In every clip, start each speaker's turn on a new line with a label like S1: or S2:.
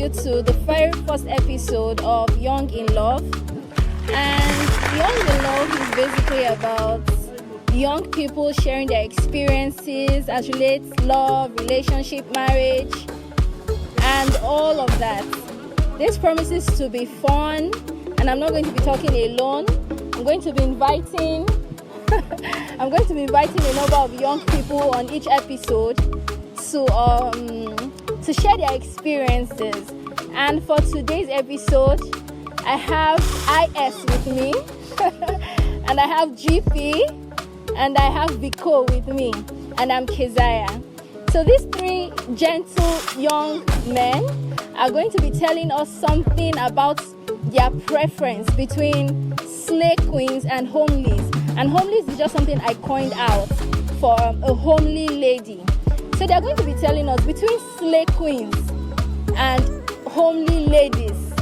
S1: you to the very first episode of Young in Love. And Young in Love is basically about young people sharing their experiences as relates love, relationship, marriage, and all of that. This promises to be fun, and I'm not going to be talking alone. I'm going to be inviting a number of young people on each episode to share their experiences. And for today's episode, I have IS with me, and I have GP, and I have Biko with me, and I'm Keziah. So these three gentle young men are going to be telling us something about their preference between slay queens and homelies. And homelies is just something I coined out for a homely lady. So they're going to be telling us between slay queens and homely ladies,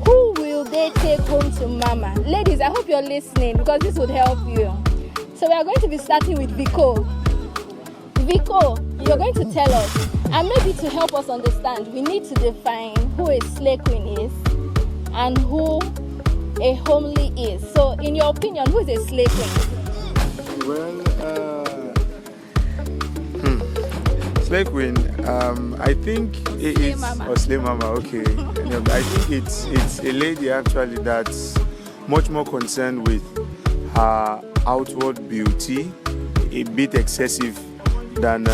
S1: who will they take home to mama? Ladies, I hope you're listening because this would help you. So we are going to be starting with Biko. Biko, you're going to tell us, and maybe to help us understand, we need to define who a slay queen is and who a homely is. So in your opinion, who is a slay queen?
S2: Well, slay queen, I think it is... Or slay mama, okay. I think it's a lady actually that's much more concerned with her outward beauty, a bit excessive than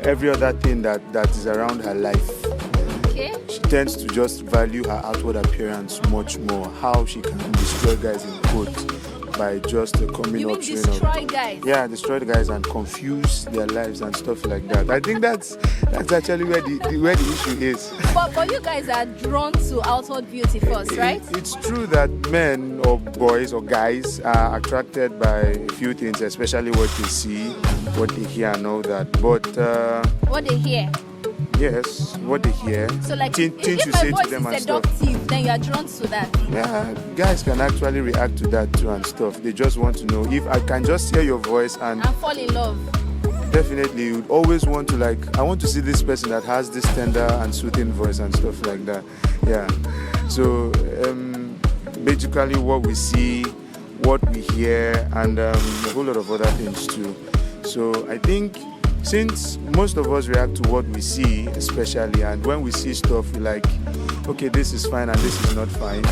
S2: every other thing that is around her life.
S1: Okay.
S2: She tends to just value her outward appearance much more. How she can destroy guys in quotes by just coming
S1: you
S2: up.
S1: You mean destroy guys?
S2: Yeah, destroy the guys and confuse their lives and stuff like that. I think that's actually where the issue is.
S1: But you guys are drawn to outward beauty first, right?
S2: It's true that men or boys or guys are attracted by a few things, especially what they see, what they hear and all that. But
S1: what they hear?
S2: Yes, what they hear.
S1: So like
S2: things
S1: if
S2: you
S1: my
S2: say
S1: voice
S2: to them
S1: is
S2: and stuff.
S1: seductive, then you are drawn to that.
S2: Yeah, guys can actually react to that too and stuff. They just want to know if I can just hear your voice and
S1: fall in love.
S2: Definitely, you'd always want to I want to see this person that has this tender and soothing voice and stuff like that. Yeah. So basically what we see, what we hear, and a whole lot of other things too. So I think since most of us react to what we see, especially, and when we see stuff, we like, okay, this is fine and this is not fine.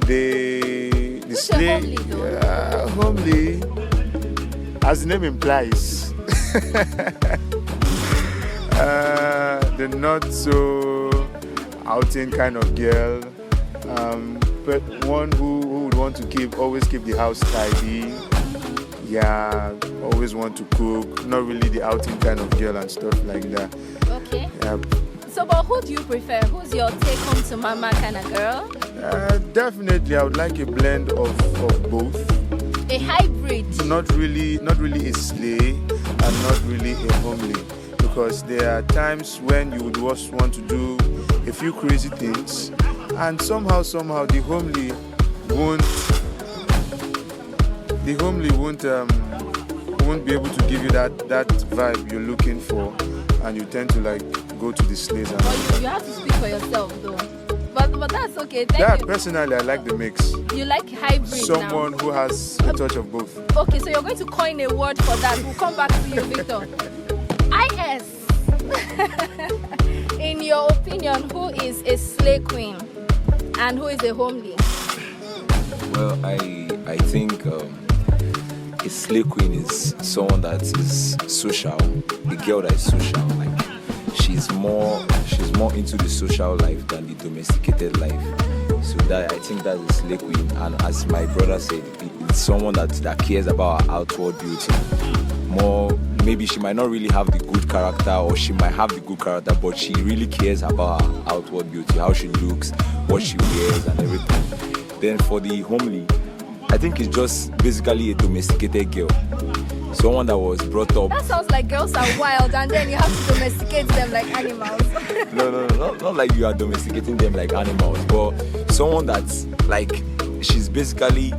S2: The slay, homely, as the name implies, the not so outing kind of girl, but one who would want to always keep the house tidy. Yeah, always want to cook, not really the outing kind of girl and stuff like that.
S1: Okay.
S2: Yep.
S1: So, but who do you prefer? Who's your take home to mama kind of girl?
S2: Definitely, I would like a blend of both.
S1: A hybrid.
S2: Not really a slay and not really a homely, because there are times when you would just want to do a few crazy things, and somehow the homely won't be able to give you that vibe you're looking for, and you tend to go to the slays. And
S1: you have to speak for yourself though. But that's okay. Thank you.
S2: Personally, I like the mix.
S1: You like hybrid.
S2: Someone who has a touch of both.
S1: Okay, so you're going to coin a word for that. We'll come back to you, Victor. IS. In your opinion, who is a slay queen and who is a homely?
S3: Well, I think a slay queen is someone that is social, a girl that is social. She's more into the social life than the domesticated life. So that I think that is slay queen. And as my brother said, it's someone that cares about her outward beauty. More, maybe she might not really have the good character, or she might have the good character, but she really cares about her outward beauty, how she looks, what she wears, and everything. Then for the homely, I think it's just basically a domesticated girl. Someone that was brought up.
S1: That sounds like girls are wild and then you have to domesticate them like animals.
S3: No, not like you are domesticating them like animals, but someone that's she's basically,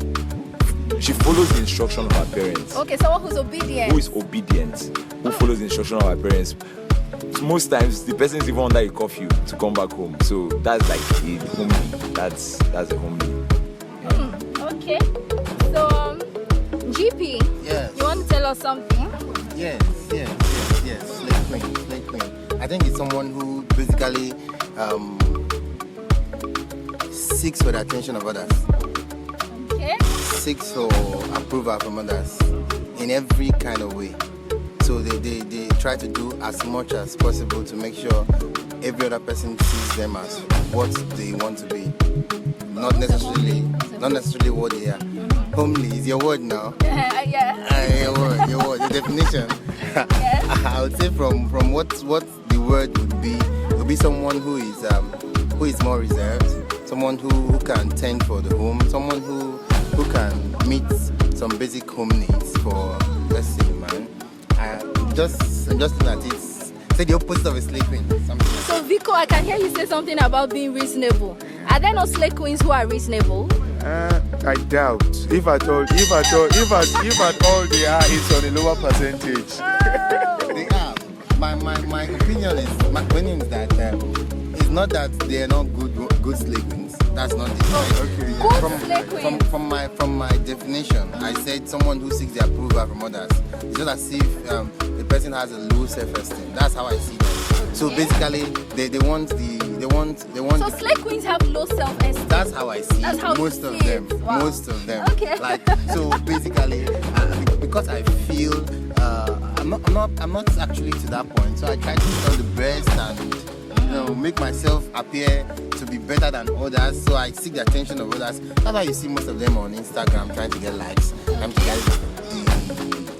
S3: she follows the instruction of her parents.
S1: Okay, someone who's obedient.
S3: Who is obedient, who follows the instruction of her parents. most times the person is even under a curfew to come back home. So that's like a homely. That's a homely.
S1: Okay. So, GP.
S4: Yes.
S1: You want to tell us something?
S4: Yes. Slay queen. I think it's someone who basically seeks for the attention of others.
S1: Okay.
S4: Seeks for approval from others in every kind of way. So they try to do as much as possible to make sure every other person sees them as what they want to be. Not necessarily what they are. Homely is your word now.
S1: Yeah.
S4: Your word, the definition.
S1: Yes.
S4: I would say from what the word would be, it would be someone who is more reserved, someone who can tend for the home, someone who can meet some basic home needs for, let's say, man. I'm just looking at it. Say the opposite of a slay queen. Something like
S1: So, Vico, I can hear you say something about being reasonable. Are there no slay queens who are reasonable?
S2: I doubt. If at all they are, it's on a lower percentage.
S4: they are. My opinion is that it's not that they are not good slay queens. That's not it.
S1: Good slay queens.
S4: From my definition, I said someone who seeks the approval from others. It's just as if the person has a low self-esteem. That's how I see them. So basically, they want.
S1: So slay queens have low self-esteem.
S4: That's how I see
S1: That's how you
S4: most of
S1: see
S4: them.
S1: it. Wow.
S4: Most of them.
S1: Okay.
S4: Like so, basically, because I feel I'm not actually to that point. So I try to do the best and make myself appear to be better than others. So I seek the attention of others. That's why you see most of them on Instagram trying to get likes, trying to get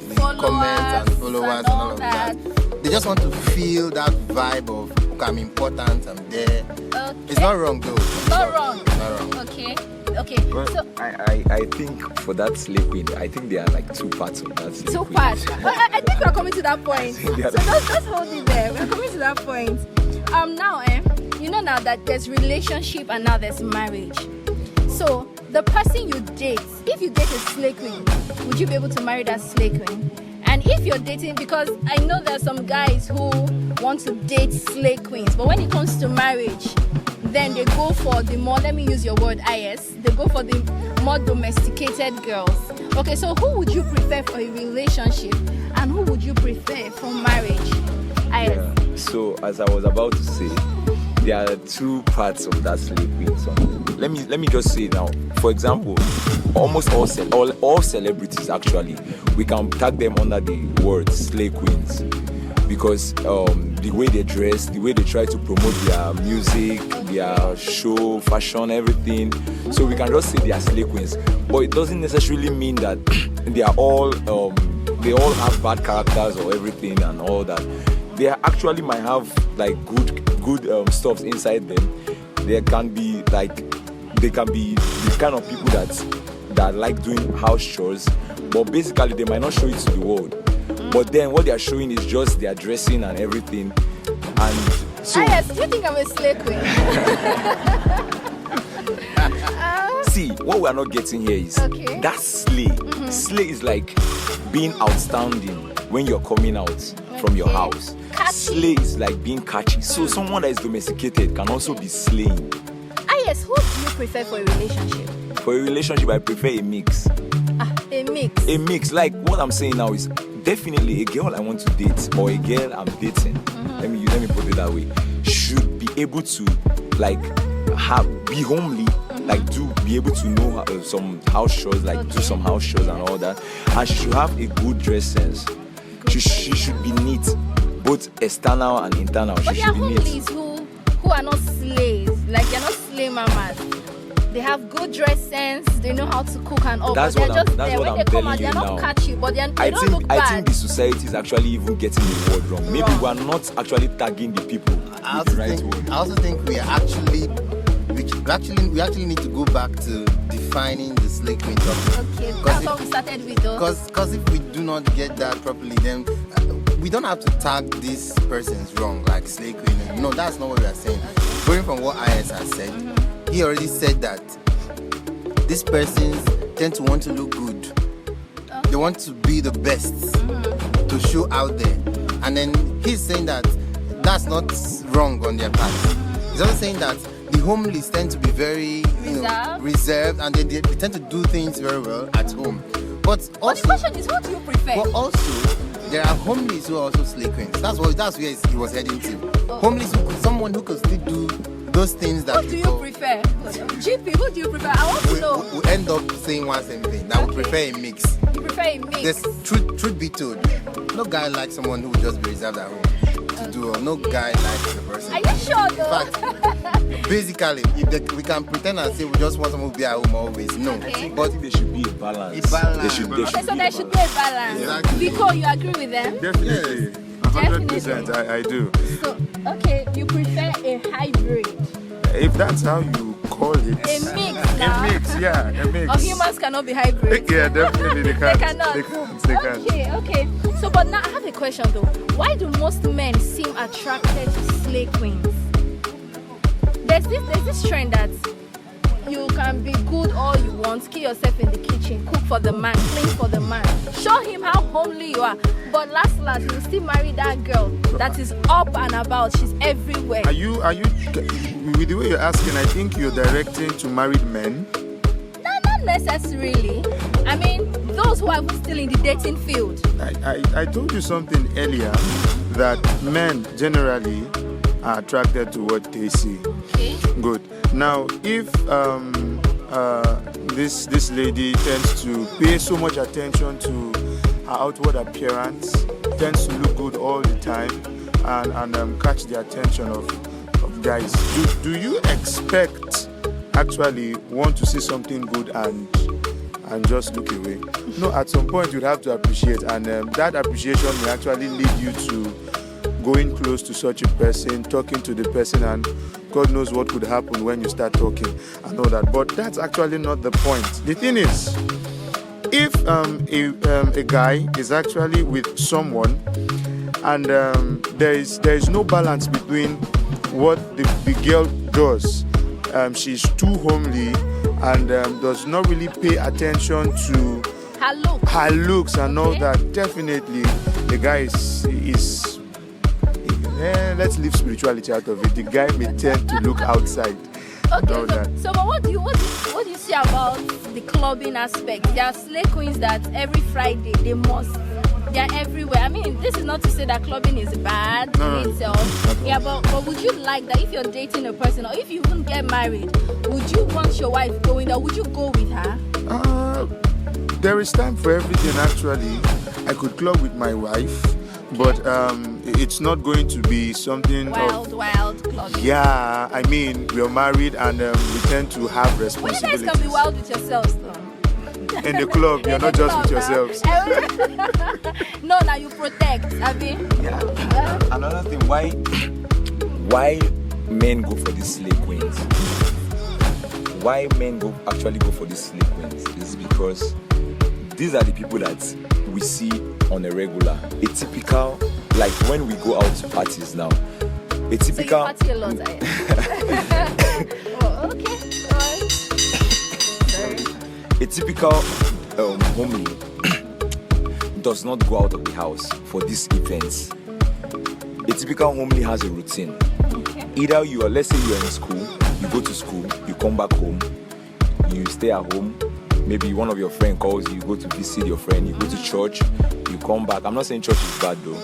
S4: the comments and followers and all of that. They just want to feel that vibe of I'm important, I'm there.
S1: Okay.
S4: It's not wrong though.
S1: It's not wrong.
S4: It's not wrong.
S1: Okay.
S3: Well,
S1: So
S3: I think for that slay queen, I think there are like two parts of that slay
S1: two
S3: queen.
S1: parts. Well, I think we're coming to that point. So
S3: Yeah.
S1: let's hold it there. We're coming to that point. Now, you know now that there's relationship and now there's marriage. So the person you date, if you date a slay queen, would you be able to marry that slay queen? And if you're dating, because I know there's some guys who want to date slay queens, but when it comes to marriage, then they go for the more, let me use your word, IS, they go for the more domesticated girls. Okay, so who would you prefer for a relationship and who would you prefer for marriage?
S3: Yeah. So as I was about to say, there are two parts of that slay queen song. Let me just say now. For example, almost all celebrities actually, we can tag them under the word slay queens because the way they dress, the way they try to promote their music, their show, fashion, everything. So we can just say they are slay queens, but it doesn't necessarily mean that they are all they all have bad characters or everything and all that. They actually might have like good stuff inside them. They can be the kind of people that like doing house chores, but basically they might not show it to the world. But then what they are showing is just their dressing and everything. And so
S1: IS, do you think I'm a slay queen?
S3: see, what we are not getting here is that slay. Slay is like being outstanding when you're coming out from your house.
S1: Catchy.
S3: Slay is like being catchy. So someone that is domesticated can also be slaying.
S1: IS, who do you prefer for a relationship?
S3: For a relationship, I prefer a mix.
S1: A mix.
S3: A mix. Like what I'm saying now is definitely a girl I want to date or a girl I'm dating. Let me put it that way. Should be able to like be homely, like be able to know some house chores, like do some house chores and all that. And she should have a good dress sense. She should be neat, both external and internal.
S1: But
S3: She
S1: there are
S3: should be neat.
S1: homelies who are not slaves, like they're not slay mamas. They have good dress sense, they know how to cook and all,
S3: That's
S1: but they're
S3: what I'm-
S1: just
S3: that's
S1: there.
S3: what
S1: When
S3: I'm
S1: they come
S3: telling
S1: out, they're
S3: you
S1: not
S3: now.
S1: catchy, but they don't look
S3: I
S1: bad.
S3: think the society is actually even getting the word wrong. Maybe
S1: Wrong.
S3: we are not actually tagging the people
S4: I
S3: with the right word.
S4: also think we actually need to go back to defining the slay queen topic.
S1: Okay,
S4: Because
S1: that's
S4: if-
S1: what we started with though.
S4: Because if we do not get that properly, then we don't have to tag these persons wrong, like slay queen. No, that's not what we are saying. Going from what IS has said, he already said that these persons tend to want to look good. They want to be the best to show out there. And then he's saying that that's not wrong on their part. It's also saying that the homelies tend to be very, reserved, and they tend to do things very well at home. But also,
S1: the question is, what do you prefer?
S4: But also, there are homelies who are also slay queens. That's where he was heading to. Homelies, someone who can still do those things that.
S1: What do you prefer? GP, what do you prefer? I want to know.
S4: We end up saying one same thing. That we prefer a mix.
S1: You prefer a mix?
S4: There's truth be told, no guy likes someone who will just be reserved at home to do. Or no guy likes the person.
S1: Are you sure though?
S4: In fact, basically, we can pretend and say we just want someone to be at home always. No,
S3: but there should be a balance.
S4: There
S3: should
S1: there should be a balance.
S4: Exactly.
S1: Because you agree with them?
S2: Definitely. 100%, I do.
S1: So, okay, you prefer a hybrid.
S2: If that's how you call it.
S1: A mix now.
S2: A mix, yeah, a mix.
S1: Or humans cannot be hybrid.
S2: Yeah, definitely they can't.
S1: They cannot.
S2: They can't.
S1: Okay. So, but now I have a question though. Why do most men seem attracted to slay queens? There's this trend that you can be good all you want, kill yourself in the kitchen, cook for the man, clean for the man, show him how homely you are, but last you still marry that girl that is up and about, she's everywhere.
S2: Are you with the way you're asking, I think you're directing to married men?
S1: No, not necessarily. I mean, those who are still in the dating field.
S2: I told you something earlier that men generally are attracted to what they see.
S1: Okay.
S2: Good. Now, if this lady tends to pay so much attention to her outward appearance, tends to look good all the time, and catch the attention of guys, do you expect actually want to see something good and just look away? No, at some point you'd have to appreciate, and that appreciation may actually lead you to going close to such a person, talking to the person, and God knows what could happen when you start talking and all that. But that's actually not the point. The thing is, if a guy is actually with someone and there is no balance between what the girl does, she's too homely and does not really pay attention to her looks and all that, definitely the guy is let's leave spirituality out of it. The guy may tend to look outside.
S1: Okay, so but what do you see about the clubbing aspect? There are slay queens that every Friday they are everywhere. I mean, this is not to say that clubbing is bad in itself. Yeah, but would you like that if you're dating a person, or if you even get married, would you want your wife going there? Would you go with her?
S2: There is time for everything actually. I could club with my wife, but it's not going to be something
S1: wild clubbing.
S2: Yeah, I mean, we're married and we tend to have responsibilities.
S1: Well, you guys can be wild with yourselves though.
S2: In the club, you're not just with yourselves.
S1: No, now you protect, Abi.
S3: Yeah. Another thing, why men go for these slay queens? Why men actually go for these slay queens is because these are the people that we see on a regular. A typical, like when we go out to parties now. A typical. So you
S1: party a lot, Oh, okay. Alright. Sorry.
S3: A typical homely does not go out of the house for these events. A typical homely has a routine.
S1: Okay.
S3: Either let's say you're in school, you go to school, you come back home, you stay at home. Maybe one of your friends calls you go to visit your friend, you go to church, you come back. I'm not saying church is bad though.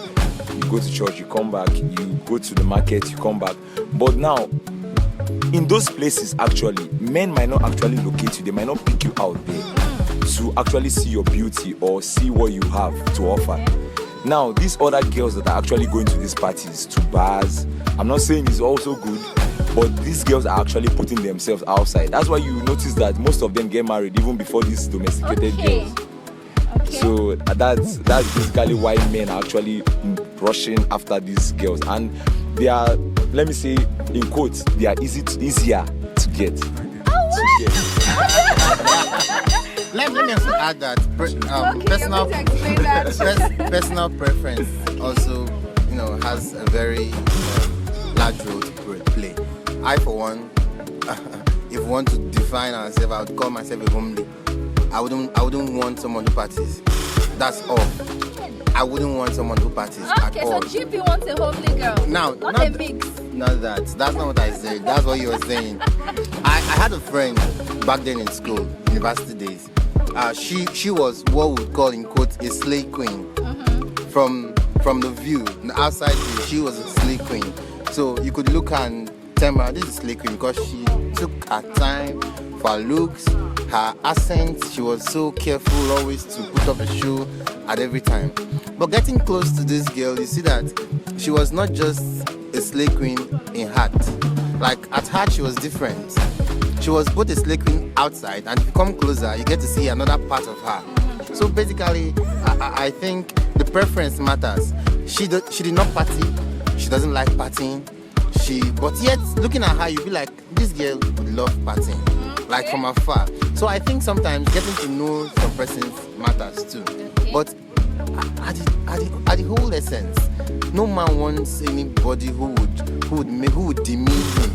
S3: You go to church, you come back, you go to the market, you come back. But now, in those places actually, men might not actually locate you, they might not pick you out there to actually see your beauty or see what you have to offer. Now, these other girls that are actually going to these parties, to bars, I'm not saying it's also good, but these girls are actually putting themselves outside. That's why you notice that most of them get married even before these domesticated girls.
S1: Okay.
S3: So that's basically why men are actually rushing after these girls, and they are, let me say in quotes, they are easier to get.
S4: Let me also add that personal preference also, has a very large role to play. I, for one, if we want to define ourselves, I would call myself a homely. I wouldn't want someone who parties. That's all. I wouldn't want someone who parties at
S1: Okay, so
S4: all.
S1: GP wants a homely girl.
S4: Now,
S1: not a mix.
S4: Not that. That's not what I said. That's what you were saying. I had a friend back then in school, university days. She was what we would call in quotes a slay queen. From the view, the outside view, she was a slay queen. So you could look and tell her this is slay queen because she took her time for her looks, her accent. She was so careful always to put up a show at every time. But getting close to this girl, you see that she was not just a slay queen in heart. Like at heart, she was different. She was both a slay queen outside, and if you come closer, you get to see another part of her. So basically, I think the preference matters. She did not party. She doesn't like partying. But yet, looking at her, you be like, this girl would love partying, like from afar. So I think sometimes getting to know some persons matters too. But at the whole essence, no man wants anybody who would demean him.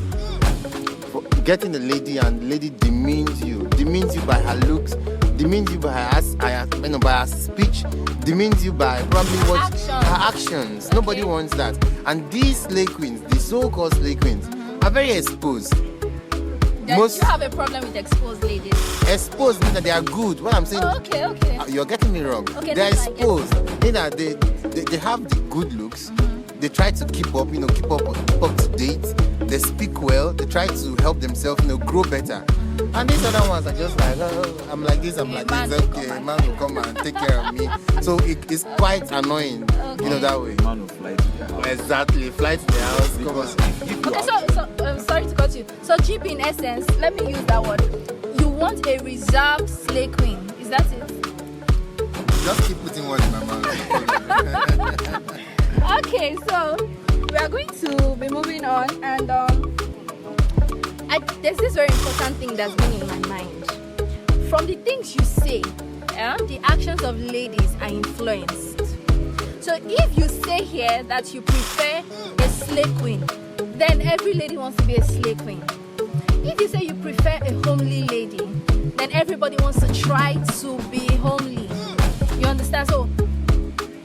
S4: For getting a lady and the lady demeans you by her looks, demeans you by her speech, demeans you by probably her actions. Nobody wants that. And these slay queens, the so-called slay queens, are very exposed.
S1: You have a problem with exposed ladies.
S4: Exposed means that they are good. What I'm saying.
S1: Okay.
S4: You're getting me wrong.
S1: Okay,
S4: they're exposed. Meaning that they have the good looks. They try to keep up to date. They speak well. They try to help themselves, grow better. And these other ones are just like, oh, I'm like this, I'm like this. Okay, a man will come and take care of me. So it's quite annoying, that way.
S3: Man will fly to their house.
S4: Exactly, fly to the house.
S3: Because if you
S1: Okay, so sorry to cut you. So GP, in essence, let me use that word. You want a reserved slay queen. Is that it?
S4: Just keep putting words in my mouth.
S1: Okay, so we are going to be moving on, and there's this very important thing that's been in my mind. From the things you say, the actions of ladies are influenced. So if you say here that you prefer a slay queen, then every lady wants to be a slay queen. If you say you prefer a homely lady, then everybody wants to try to be homely. You understand? So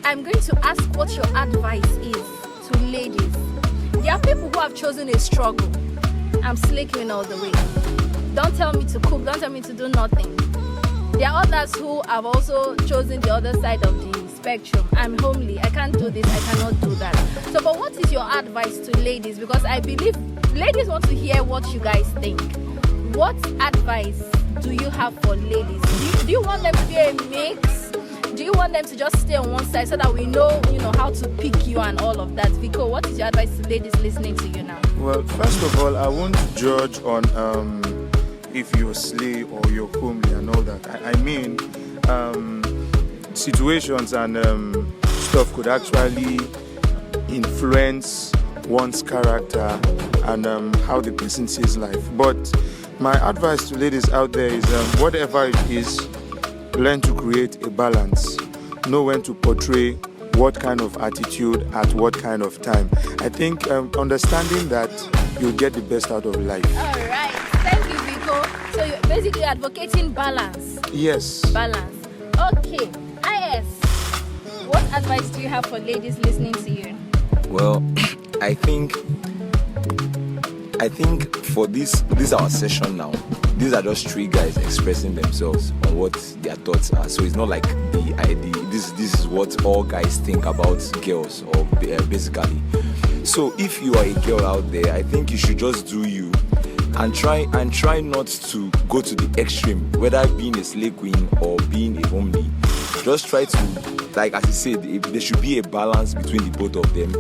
S1: I'm going to ask what your advice is to ladies. There are people who have chosen a struggle. I'm slay queen all the way. Don't tell me to cook. Don't tell me to do nothing. There are others who have also chosen the other side of the spectrum. I'm homely. I can't do this. I cannot do that. So, but what is your advice to ladies? Because I believe ladies want to hear what you guys think. What advice do you have for ladies? Do you want them to be a mix? Do you want them to just stay on one side so that we know, how to pick you and all of that? Vico, what is your advice to ladies listening to you now?
S2: Well, first of all, I won't judge on if you're slay or you're homely and all that. I mean, situations and stuff could actually influence one's character and how the person sees life. But my advice to ladies out there is whatever it is, learn to create a balance. Know when to portray what kind of attitude at what kind of time. I think understanding that, you'll get the best out of life.
S1: All right. Thank you, Vico. So you're basically advocating balance.
S2: Yes.
S1: Balance. Okay. IS, what advice do you have for ladies listening to you?
S3: Well, I think for this our session now, these are just three guys expressing themselves on what their thoughts are. So it's not like this is what all guys think about girls, or basically. So if you are a girl out there, I think you should just do you and try not to go to the extreme, whether being a slay queen or being a homely. Just try to, like as you said, there should be a balance between the both of them.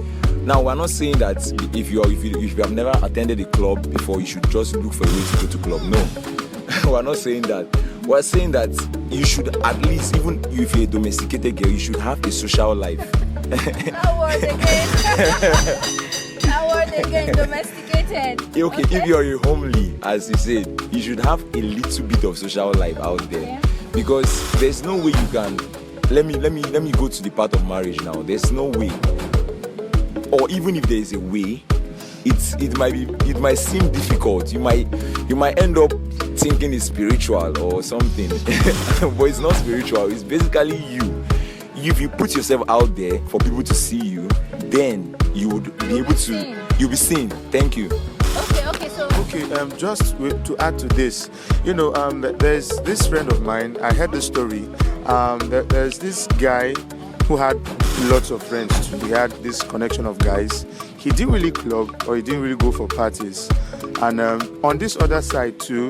S3: Now, we're not saying that if you have never attended a club before, you should just look for a way to go to club. No, we're not saying that. We're saying that you should at least, even if you're a domesticated girl, you should have a social life.
S1: That word again, domesticated.
S3: Okay, if you're a homely, as you said, you should have a little bit of social life out there.
S1: Yeah.
S3: Because there's no way you can. Let me go to the part of marriage now. There's no way. Or even if there is a way, it might seem difficult. You might end up thinking it's spiritual or something, but it's not spiritual. It's basically you if you put yourself out there for people to see you, then you would be able to. You'll be seen. Thank you.
S1: Okay, so
S2: Just to add to this, there's this friend of mine. I heard the story. There's this guy who had lots of friends too. He had this connection of guys. He didn't really club or he didn't really go for parties. And on this other side too,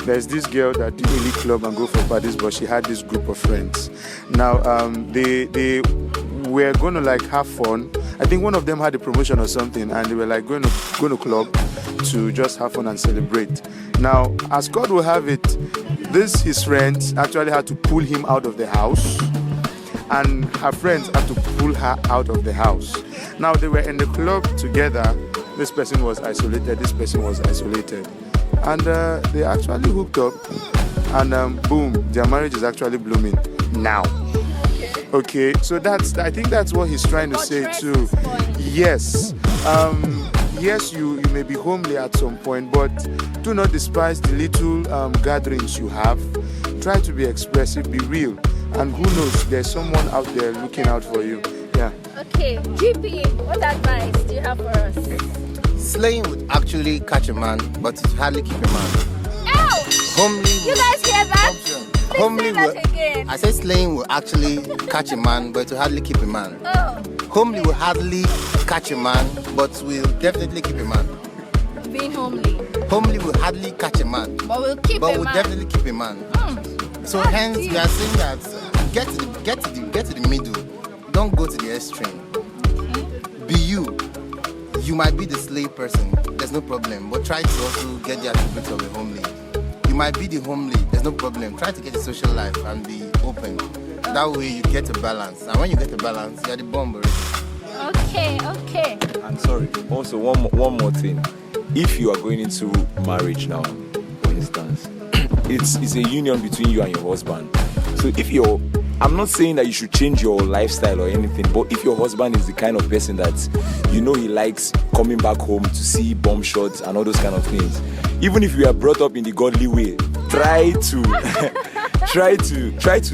S2: there's this girl that didn't really club and go for parties, but she had this group of friends. Now they were going to like have fun. I think one of them had a promotion or something, and they were like going to club to just have fun and celebrate. Now, as God will have it, his friends actually had to pull him out of the house, and her friends had to pull her out of the house. Now they were in the club together. This person was isolated, this person was isolated, and they actually hooked up, and boom, their marriage is actually blooming now. Okay, so I think that's what he's trying to say too. Yes, yes, you may be homely at some point, but do not despise the little gatherings you have. Try to be expressive, be real, and who knows, there's someone out there looking out for you. Yeah.
S1: Okay, GP, what advice do you have for us?
S4: Slaying would actually catch a man, but it hardly keep a man.
S1: Ow!
S4: Homely.
S1: You guys hear that?
S4: Homely
S1: say that
S4: will,
S1: again.
S4: I said slaying will actually catch a man, but it will hardly keep a man.
S1: Oh,
S4: Homely will hardly catch a man, but will definitely keep a man.
S1: being homely.
S4: Homely will hardly catch a man,
S1: But we'll keep
S4: but
S1: a
S4: will
S1: man.
S4: definitely keep a man. So
S1: That's
S4: hence
S1: deep.
S4: we are saying that get to the middle. Don't go to the extreme. Be you. You might be the slave person. There's no problem. But try to also get the attributes of a homely. You might be the homely. There's no problem. Try to get a social life and be open. That way you get a balance. And when you get a balance, you're the bomb already.
S1: Okay.
S3: I'm sorry. Also, one more thing. If you are going into marriage now, for instance, it's a union between you and your husband. So I'm not saying that you should change your lifestyle or anything, but if your husband is the kind of person that he likes coming back home to see bomb shots and all those kind of things, even if you are brought up in the godly way, try to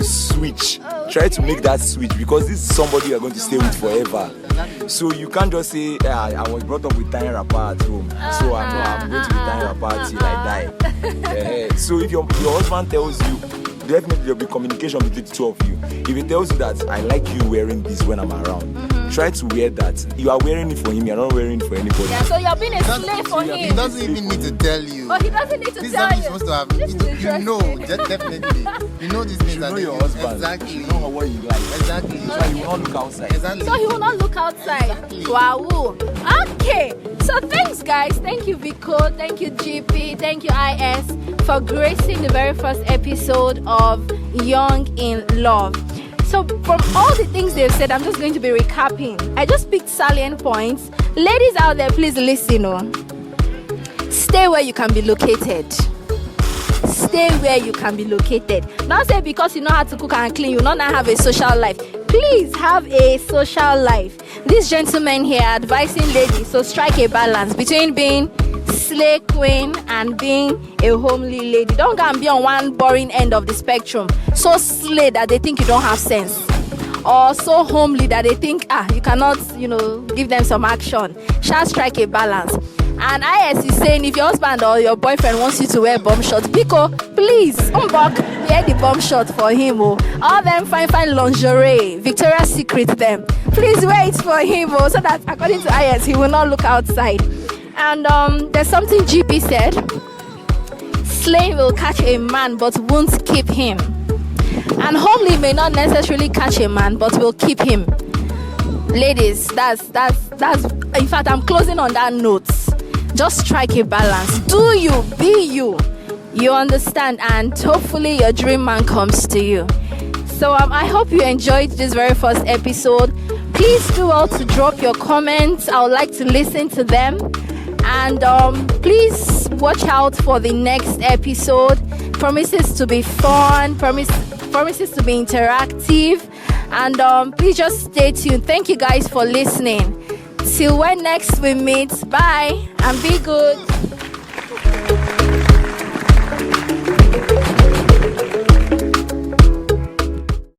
S3: switch. Try to make that switch, because this is somebody you are going to stay with forever. So you can't just say, I was brought up with tying wrapper at home, so I'm going to be tying wrapper till I die. So if your husband tells you, definitely there'll be communication between the two of you. If he tells you that I like you wearing this when I'm around, try to wear that. You are wearing it for him, you're not wearing it for anybody.
S1: Yeah, so you're being a slave for him.
S4: He doesn't even need to tell you.
S1: Oh, he doesn't need to
S4: This is
S1: tell
S4: something
S1: you.
S4: you're supposed to have.
S1: This is
S4: Definitely. You know these things.
S3: You know your husband.
S4: Exactly.
S3: You know what you like.
S4: Exactly.
S3: So you will not look outside.
S4: Exactly.
S1: So he will not look outside.
S4: Exactly.
S1: Wow. Okay. So thanks, guys. Thank you, Vico. Thank you, GP. Thank you, IS, for gracing the very first episode of Young in Love. So from all the things they've said, I'm just going to be recapping. I just picked salient points. Ladies out there, please listen. Stay where you can be located. Stay where you can be located. Not say because you know how to cook and clean, you will not have a social life. Please have a social life. These gentlemen here are advising ladies to strike a balance between being slay queen and being a homely lady. Don't go and be on one boring end of the spectrum. So slay that they think you don't have sense, or so homely that they think you cannot, give them some action. Shall strike a balance. And IS is saying, if your husband or your boyfriend wants you to wear bomb shot, Biko, please, wear the bomb shot for him. All them fine lingerie, Victoria's Secret them. Please wear it for him, so that according to IS, he will not look outside. And there's something GP said. Slaying will catch a man, but won't keep him. And homely may not necessarily catch a man, but will keep him. Ladies, that's. In fact, I'm closing on that note. Just strike a balance. Do you, be you. You understand, and hopefully your dream man comes to you. So I hope you enjoyed this very first episode. Please do well to drop your comments. I would like to listen to them. And please watch out for the next episode. Promises to be fun, promises to be interactive. And please just stay tuned. Thank you guys for listening. Till when next we meet. Bye and be good.